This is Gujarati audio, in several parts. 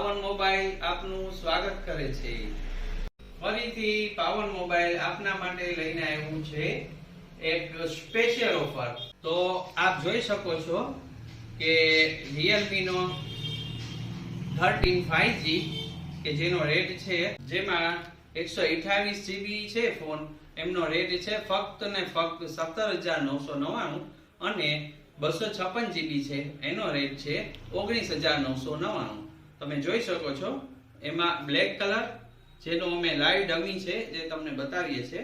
પાવન મોબાઈલ આપનું સ્વાગત કરે છે। ફરીથી પાવન મોબાઈલ આપના માટે લઈને આવ્યું છે એક સ્પેશિયલ ઓફર। તો આપ જોઈ શકો છો કે Realme નો 13 5G કે જેનો રેટ છે, જેમાં 128 GB છે ફોન, એમનો રેટ છે ફક્ત ને ફક્ત 17,999 અને 256 GB છે એનો રેટ છે 19,999। તમે જોઈ શકો છો એમાં બ્લેક કલર જેનો અમે લાઈવ ડમી છે જે તમને બતાવીએ છે।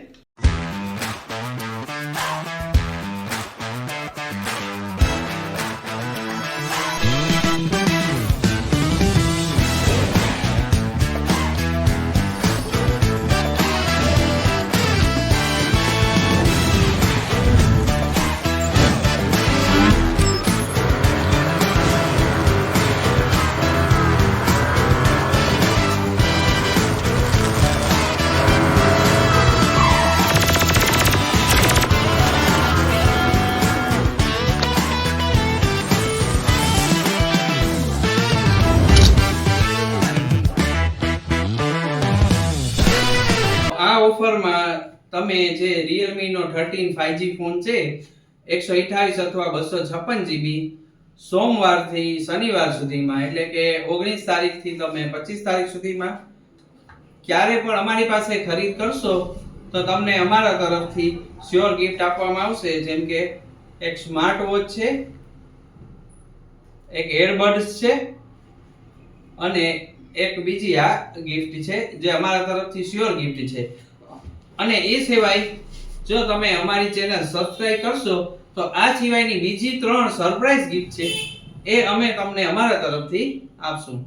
આ ઓફરમાં તમે જે Realme નો 13 5G ફોન છે 128 અથવા 256 GB સોમવારથી શનિવાર સુધીમાં, એટલે કે 19 તારીખથી તમે 25 તારીખ સુધીમાં ક્યારે પણ અમારી પાસે ખરીદ કરશો તો તમને અમારા તરફથી શ્યોર ગિફ્ટ આપવામાં આવશે। જેમ કે એક સ્માર્ટ વોચ છે, એક એરબડ્સ છે અને એક બીજી આ ગિફ્ટ છે જે અમારા તરફથી શ્યોર ગિફ્ટ છે। અને એ સિવાય જો તમે અમારી ચેનલ સબસ્ક્રાઇબ કરશો તો આ સિવાયની બીજી 3 સરપ્રાઈઝ ગિફ્ટ છે એ અમે તમને અમારા તરફથી આપશું।